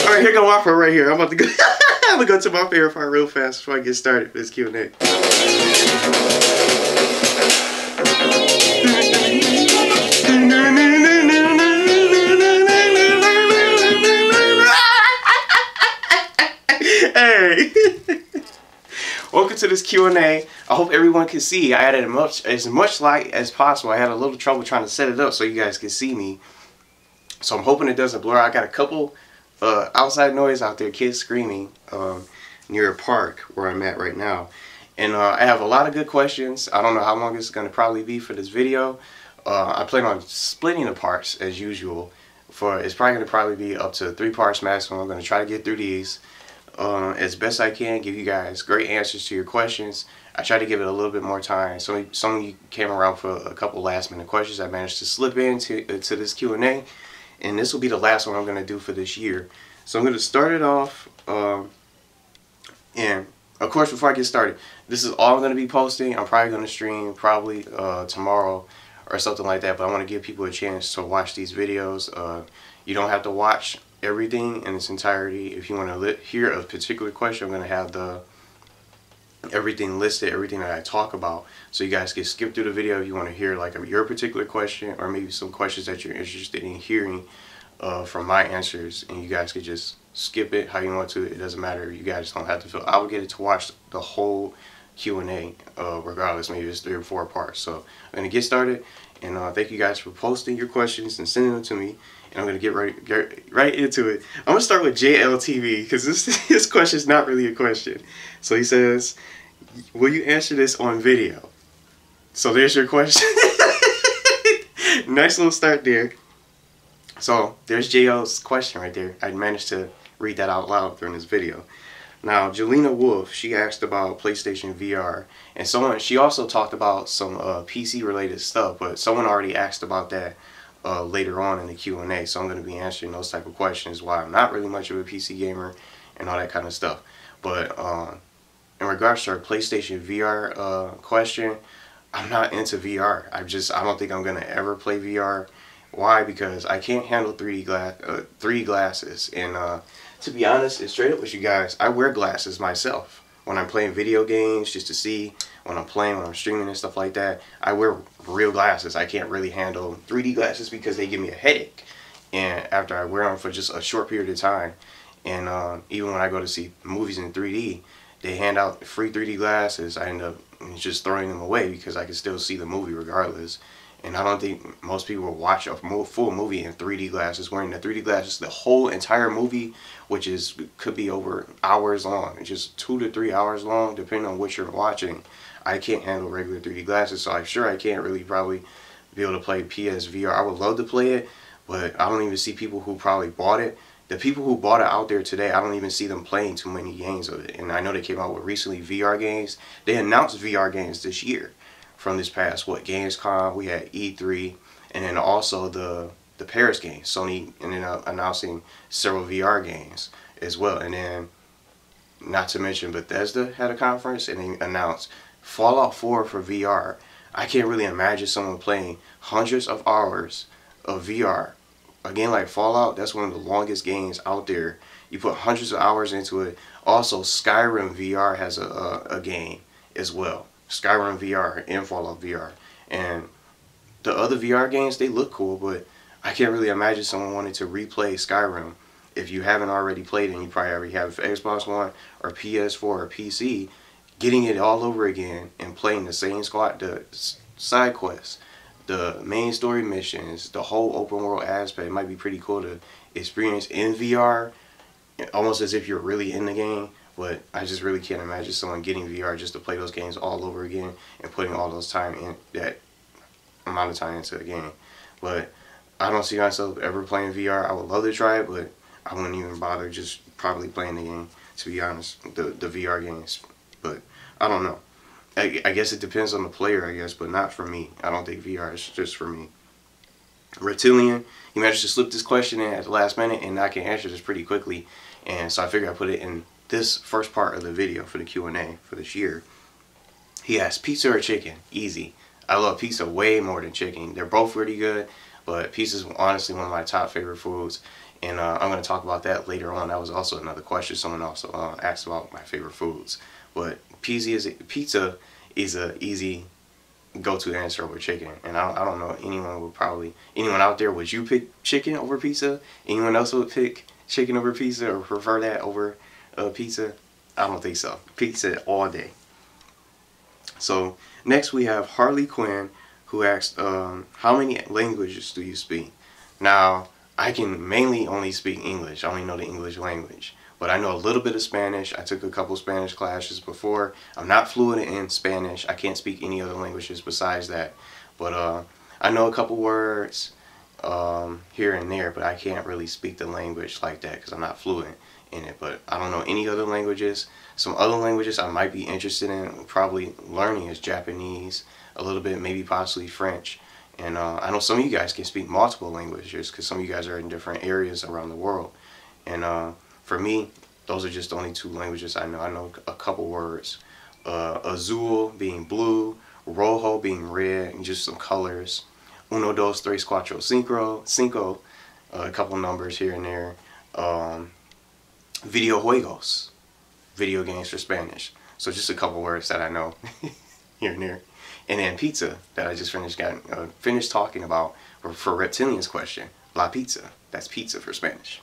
Alright, here go my part right here. I'm about to go. I'm gonna go to my favorite part real fast before I get started for this Q&A. Hey. Welcome to this Q&A. I hope everyone can see. I added as much light as possible. I had a little trouble trying to set it up so you guys can see me. So I'm hoping it doesn't blur. I got a couple outside noise out there, kids screaming near a park where I'm at right now. And I have a lot of good questions. I don't know how long this is going to probably be for this video. I plan on splitting the parts as usual. It's probably going to probably be up to 3 parts maximum. I'm going to try to get through these as best I can, give you guys great answers to your questions. I tried to give it a little bit more time. Some of you came around for a couple last minute questions. I managed to slip into this Q&A. And this will be the last one I'm going to do for this year. So I'm going to start it off. And of course, before I get started, this is all I'm going to be posting. I'm probably going to stream probably tomorrow or something like that. But I want to give people a chance to watch these videos. You don't have to watch everything in its entirety. If you want to hear a particular question, I'm going to have everything listed, everything that I talk about, so you guys can skip through the video if you want to hear like your particular question, or maybe some questions that you're interested in hearing from my answers, and you guys could just skip it how you want to. It doesn't matter. You guys don't have to feel obligated to watch the whole Q&A regardless. Maybe it's 3 or 4 parts. So I'm going to get started, and thank you guys for posting your questions and sending them to me. And I'm going to get right into it. I'm going to start with JLTV, because this question is not really a question. So he says, will you answer this on video? So there's your question. Nice little start there. So there's JL's question right there. I managed to read that out loud during this video. Now, Jelena Wolf, she asked about PlayStation VR. And she also talked about some PC related stuff, but someone already asked about that later on in the Q&A, so I'm going to be answering those type of questions, why I'm not really much of a PC gamer and all that kind of stuff. But in regards to our PlayStation VR question, I'm not into VR. I don't think I'm going to ever play VR. Why? Because I can't handle 3D glasses, and to be honest and straight up with you guys, I wear glasses myself when I'm playing video games, just to see when I'm playing, when I'm streaming and stuff like that. I wear real glasses. I can't really handle 3D glasses because they give me a headache, and after I wear them for just a short period of time, and even when I go to see movies in 3D, they hand out free 3D glasses. I end up just throwing them away because I can still see the movie regardless. And I don't think most people will watch a full movie in 3D glasses, wearing the 3D glasses the whole entire movie, which could be over hours long. It's just 2 to 3 hours long, depending on what you're watching. I can't handle regular 3D glasses, so I'm sure I can't really probably be able to play PSVR. I would love to play it, but I don't even see people who probably bought it. The people who bought it out there today, I don't even see them playing too many games of it. And I know they came out with recently VR games. They announced VR games this year. From this past, Gamescom, we had E3, and then also the Paris games. Sony ended up announcing several VR games as well. And then, not to mention, Bethesda had a conference, and they announced Fallout 4 for VR. I can't really imagine someone playing hundreds of hours of VR. A game like Fallout, that's one of the longest games out there. You put hundreds of hours into it. Also, Skyrim VR has a game as well. Skyrim VR and Fallout VR, and the other VR games, they look cool, but I can't really imagine someone wanting to replay Skyrim. If you haven't already played it, and you probably already have Xbox One or PS4 or PC, getting it all over again and playing the same the side quests, the main story missions, the whole open world aspect, it might be pretty cool to experience in VR, almost as if you're really in the game. But I just really can't imagine someone getting VR just to play those games all over again and putting all that amount of time into the game. But I don't see myself ever playing VR. I would love to try it, but I wouldn't even bother just probably playing the game, to be honest, the VR games. But I don't know. I guess it depends on the player, I guess, but not for me. I don't think VR is just for me. Reptilian, he managed to slip this question in at the last minute, and I can answer this pretty quickly. And so I figured I'd put it in this first part of the video for the Q&A for this year. He asked, pizza or chicken? Easy. I love pizza way more than chicken. They're both pretty good, but pizza is honestly one of my top favorite foods. and I'm going to talk about that later on. That was also another question someone also asked about my favorite foods. But pizza is a easy go-to answer over chicken, and I don't know anyone out there, would you pick chicken over pizza? Anyone else would pick chicken over pizza or prefer that over pizza? I don't think so. Pizza all day. So next we have Harley Quinn, who asked, how many languages do you speak? Now, I can mainly only speak English. I only know the English language. But I know a little bit of Spanish. I took a couple Spanish classes before. I'm not fluent in Spanish. I can't speak any other languages besides that. But I know a couple words here and there, but I can't really speak the language like that because I'm not fluent in it. But I don't know any other languages. Some other languages I might be interested in probably learning is Japanese, a little bit, maybe possibly French. And I know some of you guys can speak multiple languages because some of you guys are in different areas around the world. And for me, those are just the only 2 languages I know. I know a couple words. Azul being blue, rojo being red, and just some colors. Uno, dos, tres, cuatro, cinco, a couple numbers here and there. Videojuegos, video games for Spanish. So just a couple words that I know here and there. And then pizza that I just finished talking about for Reptilian's question. La pizza. That's pizza for Spanish.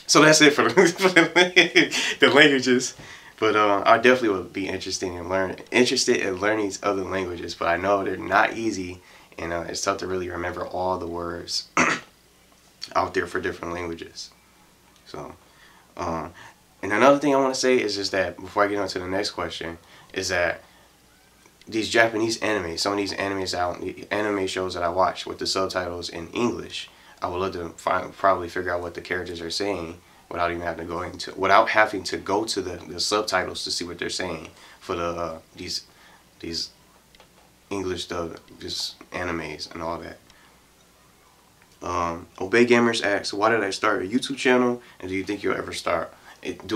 So that's it for the languages. But I definitely would be interested in learning these other languages. But I know they're not easy, and it's tough to really remember all the words out there for different languages. So, and another thing I want to say is just that before I get on to the next question, is that these Japanese anime, some of these anime shows that I watch with the subtitles in English, I would love to probably figure out what the characters are saying without having to go to the subtitles to see what they're saying for the these English just animes and all that. Obey Gamers asks, why did I start a YouTube channel, and do you think you'll ever stop making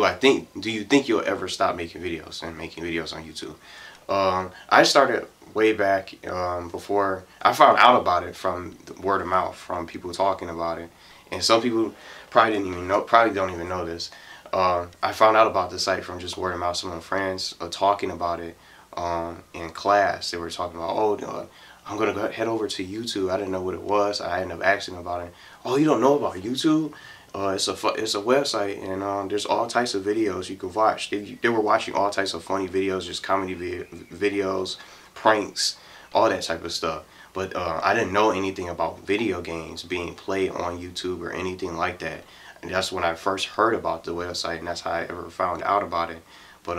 videos on YouTube? I started way back before I found out about it from word of mouth, from people talking about it, and some people probably don't even know this. I found out about the site from just word of mouth. Some of my friends talking about it in class. They were talking about, oh, I'm gonna head over to YouTube. I didn't know what it was. I ended up asking about it. Oh, you don't know about YouTube? It's a website, and there's all types of videos you can watch. They were watching all types of funny videos, just comedy videos, pranks, all that type of stuff. But I didn't know anything about video games being played on YouTube or anything like that. And that's when I first heard about the website, and that's how I ever found out about it. But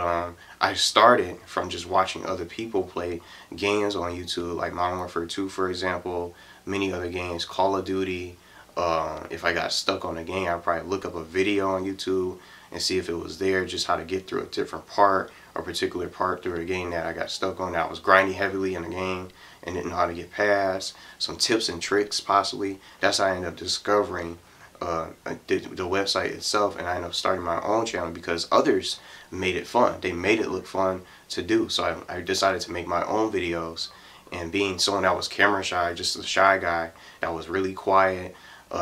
I started from just watching other people play games on YouTube, like Modern Warfare 2, for example, many other games, Call of Duty. If I got stuck on a game, I'd probably look up a video on YouTube and see if it was there, just how to get through a different part or particular part through a game that I got stuck on, that I was grinding heavily in the game and didn't know how to get past. Some tips and tricks, possibly. That's how I ended up discovering the website itself, and I ended up starting my own channel because others made it fun. They made it look fun to do, so I decided to make my own videos. And being someone that was camera shy, just a shy guy that was really quiet,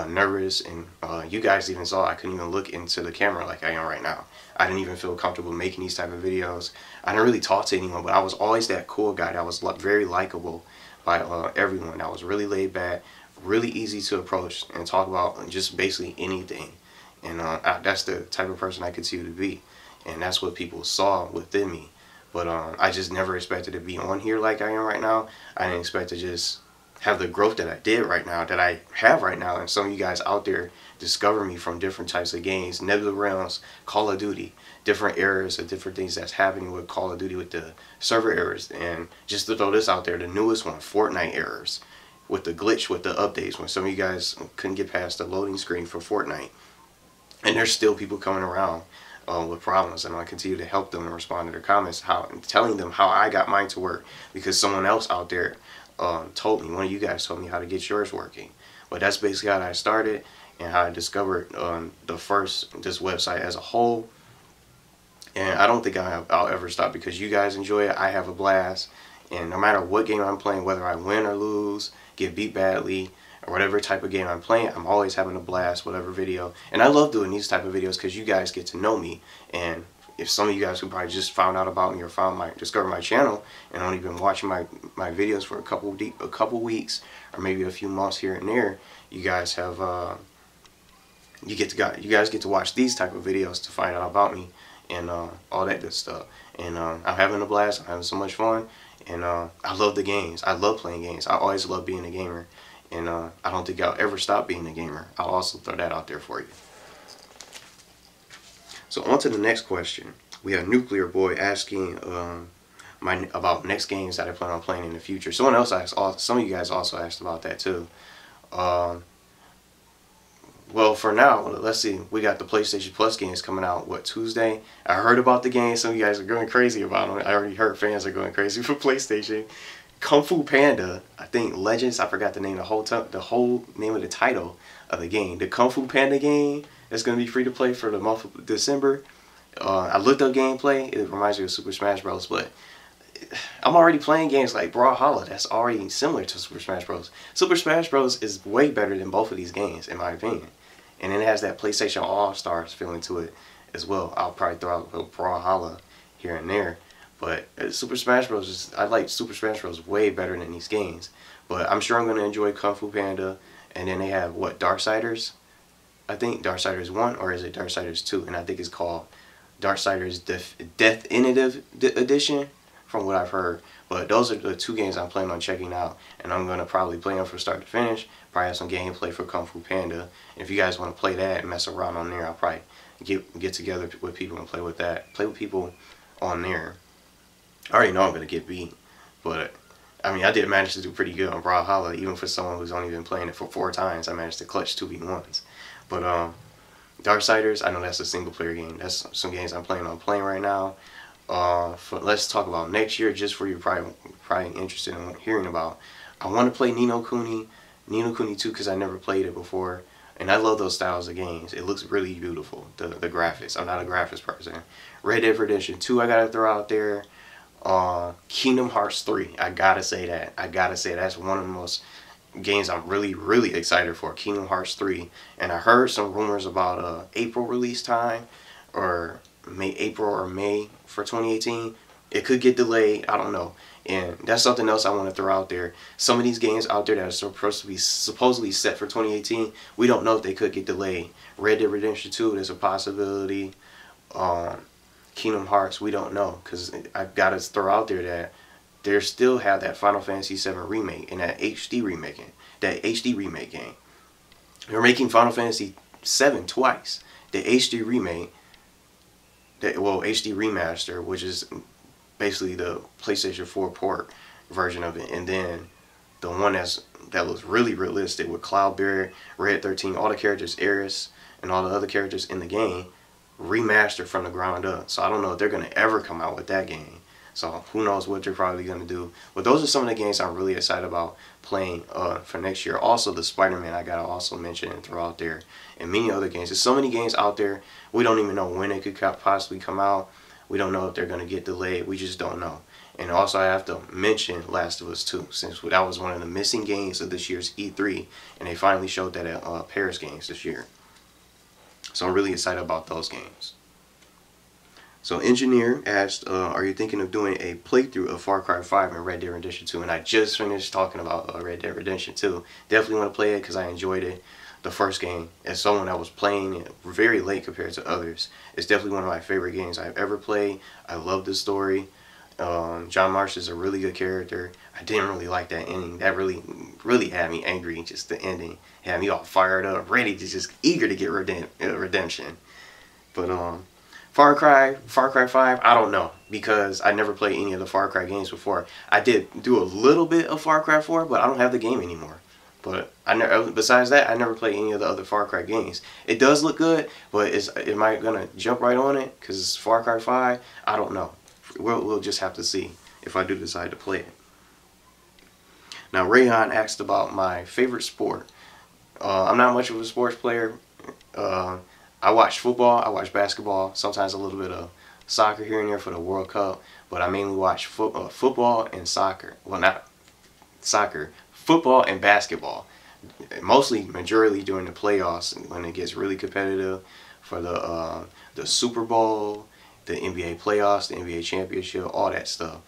nervous, and you guys even saw I couldn't even look into the camera like I am right now. I didn't even feel comfortable making these type of videos. I didn't really talk to anyone, but I was always that cool guy that was very likable by everyone. That was really laid back, really easy to approach and talk about just basically anything. And that's the type of person I continue to be, and that's what people saw within me. But I just never expected to be on here like I am right now. I didn't expect to just have the growth that I did right now, that I have right now. And some of you guys out there discover me from different types of games, Nebula Realms, Call of Duty, different errors of different things that's happening with Call of Duty with the server errors. And just to throw this out there, the newest one, Fortnite errors, with the glitch with the updates, when some of you guys couldn't get past the loading screen for Fortnite. And there's still people coming around with problems, and I continue to help them and respond to their comments, telling them how I got mine to work, because someone else out there told me, one of you guys told me how to get yours working. But that's basically how I started and how I discovered this website as a whole. And I don't think I'll ever stop, because you guys enjoy it. I have a blast, and no matter what game I'm playing, whether I win or lose, get beat badly, or whatever type of game I'm playing, I'm always having a blast, whatever video. And I love doing these type of videos because you guys get to know me. And if some of you guys who probably just found out about me or discovered my channel and only been watching my videos for a couple weeks or maybe a few months here and there, you guys have you guys get to watch these type of videos to find out about me and all that good stuff. And I'm having a blast. I'm having so much fun. And I love the games. I love playing games. I always love being a gamer. And I don't think I'll ever stop being a gamer. I'll also throw that out there for you. So on to the next question. We have Nuclear Boy asking about next games that I plan on playing in the future. Someone else asked. Some of you guys also asked about that too. Well, for now, let's see. We got the PlayStation Plus games coming out, what, Tuesday? I heard about the game. Some of you guys are going crazy about them. I already heard fans are going crazy for PlayStation. Kung Fu Panda, I think Legends, I forgot the name, the whole name of the title of the game. The Kung Fu Panda game is going to be free to play for the month of December. I looked up gameplay. It reminds me of Super Smash Bros. But I'm already playing games like Brawlhalla. That's already similar to Super Smash Bros. Super Smash Bros. Is way better than both of these games, in my opinion. And it has that PlayStation All-Stars feeling to it as well. I'll probably throw out a little Brawlhalla here and there. But Super Smash Bros. I like Super Smash Bros. Way better than these games. But I'm sure I'm going to enjoy Kung Fu Panda. And then they have, what, Darksiders? I think Darksiders 1, or is it Darksiders 2? And I think it's called Darksiders Definitive Edition, from what I've heard. But those are the two games I'm planning on checking out. And I'm going to probably play them from start to finish. Probably have some gameplay for Kung Fu Panda. And if you guys want to play that and mess around on there, I'll probably get together with people and play with that. Play with people on there. I already know I'm going to get beat. But, I mean, I did manage to do pretty good on Brawlhalla. Even for someone who's only been playing it for 4 times, I managed to clutch 2v1s. But, Darksiders, I know that's a single player game. That's some games I'm planning on playing right now. Let's talk about next year, just for you probably interested in hearing about. I want to play Ni no Kuni 2 because I never played it before. And I love those styles of games. It looks really beautiful, the graphics. I'm not a graphics person. Red Dead Redemption 2 I got to throw out there. Kingdom Hearts 3, I got to say that. I got to say that's one of the most games I'm really excited for, Kingdom Hearts 3. And I heard some rumors about April release time, or April or May for 2018. It could get delayed, I don't know. And that's something else I want to throw out there. Some of these games out there that are supposed to be supposedly set for 2018, we don't know if they could get delayed. Red Dead Redemption 2, there's a possibility. Kingdom Hearts, we don't know, because I've got to throw out there that they still have that Final Fantasy VII remake and that HD remake game. They're making Final Fantasy VII twice. The HD remake, HD remaster, which is basically the PlayStation 4 port version of it, and then the one that looks really realistic with Cloudberry, Red 13, all the characters, Aeris, and all the other characters in the game, remastered from the ground up. So I don't know if they're going to ever come out with that game. So who knows what they're probably going to do. But those are some of the games I'm really excited about playing for next year. Also the Spider-Man I got to also mention and throw out there. And many other games. There's so many games out there. We don't even know when they could possibly come out. We don't know if they're going to get delayed. We just don't know. And also I have to mention Last of Us 2, since that was one of the missing games of this year's E3. And they finally showed that at Paris Games this year. So I'm really excited about those games. So Engineer asked, are you thinking of doing a playthrough of Far Cry 5 and Red Dead Redemption 2? And I just finished talking about Red Dead Redemption 2. Definitely want to play it because I enjoyed it. The first game, as someone that was playing it very late compared to others, it's definitely one of my favorite games I've ever played. I love the story. John Marsh is a really good character. I didn't really like that ending. That really had me angry. Just the ending had me all fired up, ready to just eager to get redemption. But Far Cry 5, I don't know, because I never played any of the Far Cry games before. I did do a little bit of Far Cry 4, but I don't have the game anymore. But besides that, I never played any of the other Far Cry games. It does look good, but am I gonna jump right on it because it's Far Cry 5? I don't know. We'll just have to see if I do decide to play it. Now Rayhan asked about my favorite sport. I'm not much of a sports player. I watch football, I watch basketball, sometimes a little bit of soccer here and there for the World Cup, but I mainly watch football and soccer. Well, not soccer, football and basketball. mostly majority during the playoffs when it gets really competitive for the Super Bowl, the NBA playoffs, the NBA championship, all that stuff.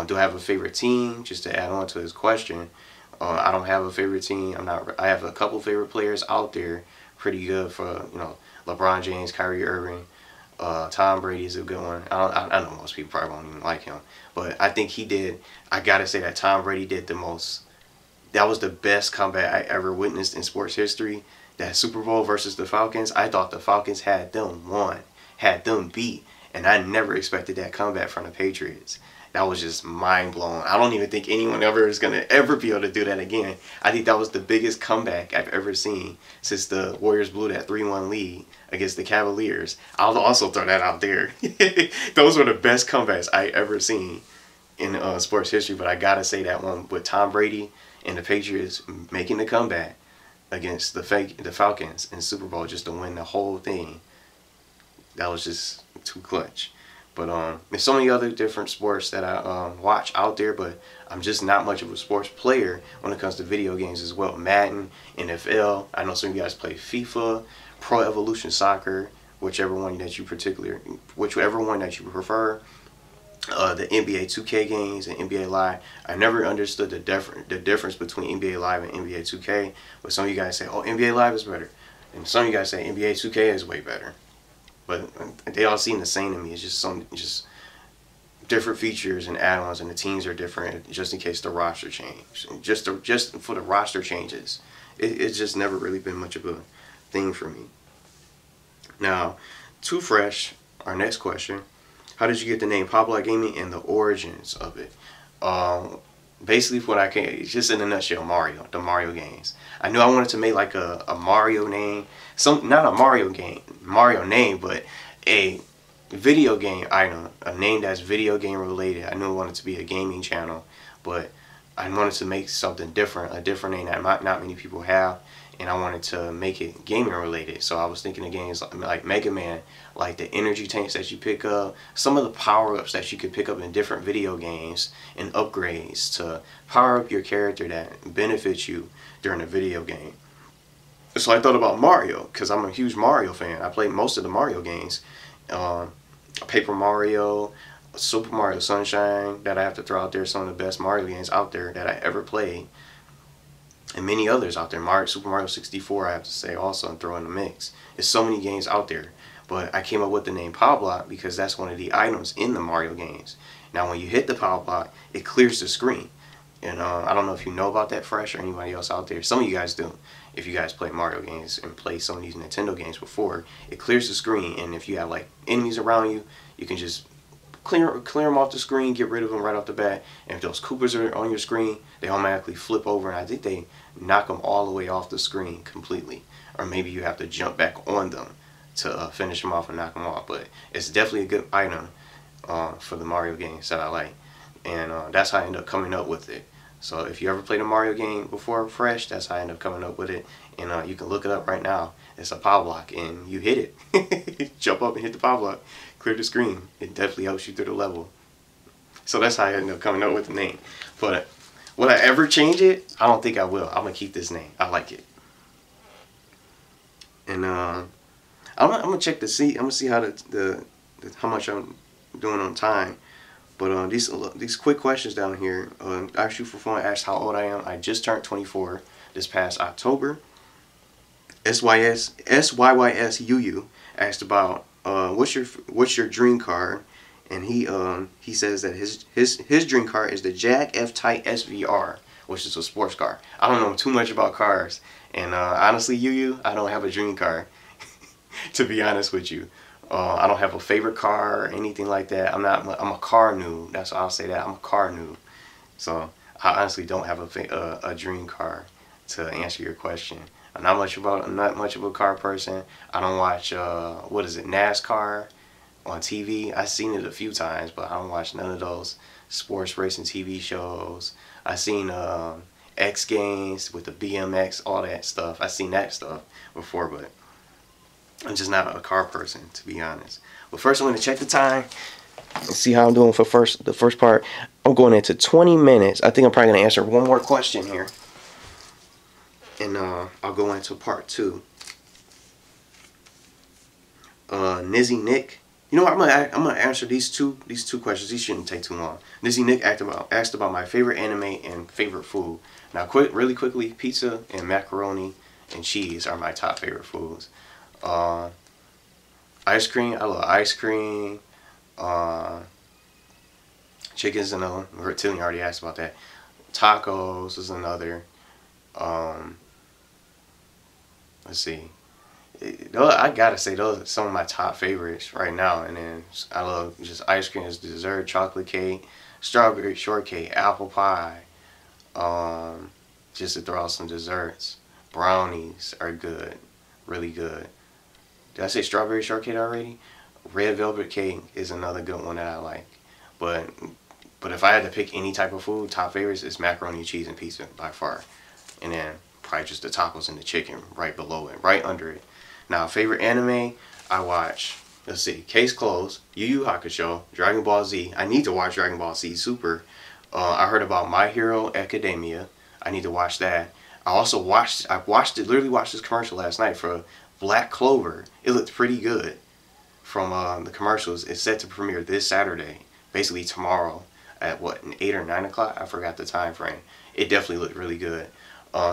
Do I have a favorite team? Just to add on to his question, I don't have a favorite team. I have a couple favorite players out there, pretty good for LeBron James, Kyrie Irving. Tom Brady is a good one. I know most people probably won't even like him, but I think he did. I gotta say that Tom Brady did the most. That was the best comeback I ever witnessed in sports history. That Super Bowl versus the Falcons. I thought the Falcons had them won, had them beat, and I never expected that comeback from the Patriots. That was just mind blowing. I don't even think anyone ever is gonna ever be able to do that again. I think that was the biggest comeback I've ever seen since the Warriors blew that 3-1 lead against the Cavaliers. I'll also throw that out there. Those were the best comebacks I ever seen in sports history. But I gotta say that one with Tom Brady and the Patriots making the comeback against the Falcons in Super Bowl just to win the whole thing. That was just too clutch. But there's so many other different sports that I watch out there, but I'm just not much of a sports player when it comes to video games as well. Madden, NFL. I know some of you guys play FIFA, Pro Evolution Soccer, whichever one that you prefer. The NBA 2K games and NBA Live. I never understood the difference between NBA Live and NBA 2K. But some of you guys say, oh, NBA Live is better. And some of you guys say NBA 2K is way better. But they all seem the same to me. It's just different features and add-ons, and the teams are different just in case the roster change. Just for the roster changes. It's just never really been much of a thing for me. Now, Too Fresh, our next question. How did you get the name PowBlock Gaming and the origins of it? Basically, what I can, just in a nutshell, the Mario games. I knew I wanted to make like a Mario name, not a Mario name, but a video game item, a name that's video game related. I knew I wanted to be a gaming channel, but I wanted to make something different, a different name that not many people have. And I wanted to make it gaming related. So I was thinking of games like Mega Man, like the energy tanks that you pick up, some of the power-ups that you could pick up in different video games, and upgrades to power up your character that benefits you during a video game. So I thought about Mario, because I'm a huge Mario fan. I played most of the Mario games. Paper Mario, Super Mario Sunshine, that I have to throw out there, some of the best Mario games out there that I ever played. And many others out there. Super Mario 64, I have to say, also, and throw in the mix. There's so many games out there. But I came up with the name PowBlock because that's one of the items in the Mario games. Now, when you hit the PowBlock, it clears the screen. And I don't know if you know about that, Fresh, or anybody else out there. Some of you guys do. If you guys play Mario games and play some of these Nintendo games before, it clears the screen. And if you have, like, enemies around you, you can just clear them off the screen, get rid of them right off the bat. And if those Koopas are on your screen, they automatically flip over, and I think they knock them all the way off the screen completely. Or maybe you have to jump back on them to finish them off and knock them off. But it's definitely a good item for the Mario games that I like. And that's how I ended up coming up with it. So if you ever played a Mario game before, Fresh, that's how I ended up coming up with it. And you can look it up right now. It's a PowBlock, and you hit it. Jump up and hit the PowBlock. Clear the screen. It definitely helps you through the level. So that's how I ended up coming up with the name. But will I ever change it? I don't think I will. I'm going to keep this name. I like it. And I'm going to check to see. I'm going to see how how much I'm doing on time. But these quick questions down here. Actually, for fun, asked how old I am. I just turned 24 this past October. SYYSUU asked about what's your dream car, and he says that his dream car is the Jag F-Type SVR, which is a sports car. I don't know too much about cars, and honestly, I don't have a dream car. To be honest with you, I don't have a favorite car or anything like that. I'm a car noob. That's why I'll say that. I'm a car noob. So I honestly don't have a dream car to answer your question. I'm not much of a car person. I don't watch NASCAR on TV. I've seen it a few times, but I don't watch none of those sports racing TV shows. I've seen X Games with the BMX, all that stuff. I've seen that stuff before, but I'm just not a car person, to be honest. But first, I'm going to check the time and see how I'm doing for the first part. I'm going into 20 minutes. I think I'm probably going to answer one more question here. And I'll go into part 2. Nizzy Nick. You know what? I'm gonna answer these two questions. These shouldn't take too long. Nizzy Nick asked about my favorite anime and favorite food. Now, really quickly, pizza and macaroni and cheese are my top favorite foods. Ice cream. I love ice cream. Chicken's another. Tilly already asked about that. Tacos is another. Let's see. I gotta say those are some of my top favorites right now. And then I love just ice cream as dessert, chocolate cake, strawberry shortcake, apple pie. Just to throw out some desserts. Brownies are good, really good. Did I say strawberry shortcake already? Red velvet cake is another good one that I like. But if I had to pick any type of food, top favorites is macaroni, cheese, and pizza by far. And then probably just the tacos and the chicken right below it, right under it. Now, favorite anime, I watch, let's see, Case Closed, Yu Yu Hakusho, Dragon Ball Z. I need to watch Dragon Ball Z Super. I heard about My Hero Academia. I need to watch that. I literally watched this commercial last night for Black Clover. It looked pretty good from the commercials. It's set to premiere this Saturday, basically tomorrow at what, 8 or 9 o'clock? I forgot the time frame. It definitely looked really good.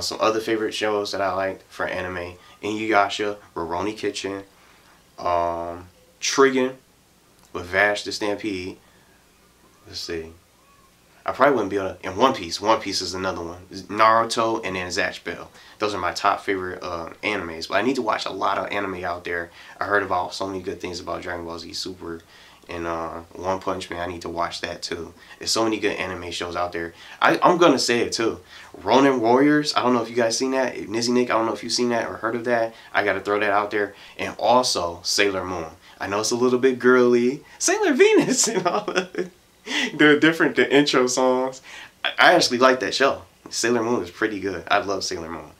Some other favorite shows that I liked for anime: Inuyasha, Rurouni Kitchen, Trigun with Vash the Stampede. Let's see. I probably wouldn't be able to. And One Piece. One Piece is another one. Naruto and then Zatch Bell. Those are my top favorite animes. But I need to watch a lot of anime out there. I heard about so many good things about Dragon Ball Z Super and One Punch Man. I need to watch that too. There's so many good anime shows out there. I'm gonna say it too. Ronin Warriors. I don't know if you guys seen that. Nizzy Nick, I don't know if you've seen that or heard of that. I gotta throw that out there. And also Sailor Moon. I know it's a little bit girly. Sailor Venus and all that. The intro songs. I actually like that show. Sailor Moon is pretty good. I love Sailor Moon.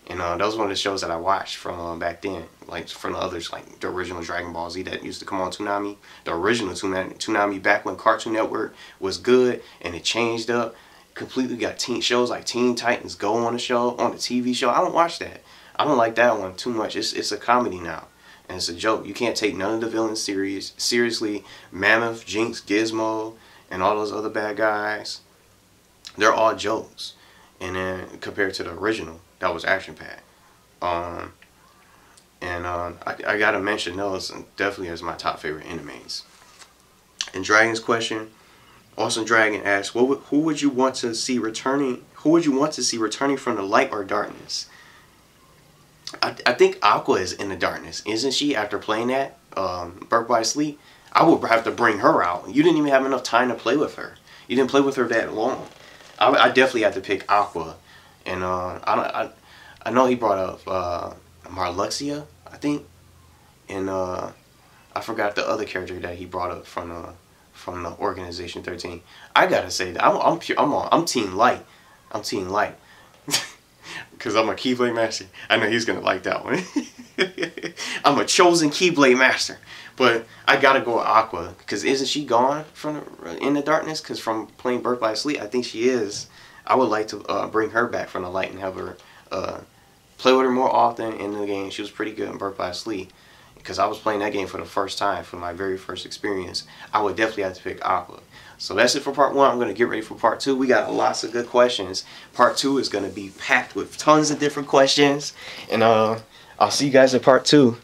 And that was one of the shows that I watched from back then. Like from the others, like the original Dragon Ball Z that used to come on Toonami. The original Toonami back when Cartoon Network was good and it changed up. Completely got teen shows like Teen Titans Go on the show, on the TV show. I don't watch that. I don't like that one too much. It's a comedy now. And it's a joke. You can't take none of the villains seriously. Mammoth, Jinx, Gizmo, and all those other bad guys, they're all jokes. And then compared to the original, that was action packed. I gotta mention those definitely as my top favorite animes. And Dragon's question, Awesome Dragon asks, who would you want to see returning? Who would you want to see returning from the light or darkness? I think Aqua is in the darkness, isn't she? After playing that, Birth by Sleep. I would have to bring her out. You didn't even have enough time to play with her. You didn't play with her that long. I definitely had to pick Aqua. And I know he brought up Marluxia, I think. And I forgot the other character that he brought up from the Organization 13. I gotta say that I'm Team Light. I'm Team Light. Because I'm a Keyblade Master. I know he's gonna like that one. I'm a chosen Keyblade Master. But I gotta go with Aqua, because isn't she gone from in the darkness? Because from playing Birth by Sleep, I think she is. I would like to bring her back from the light and have her play with her more often in the game. She was pretty good in Birth by Sleep. Because I was playing that game for the first time, for my very first experience. I would definitely have to pick Aqua. So that's it for part 1. I'm going to get ready for part 2. We got lots of good questions. Part 2 is going to be packed with tons of different questions. And I'll see you guys in part 2.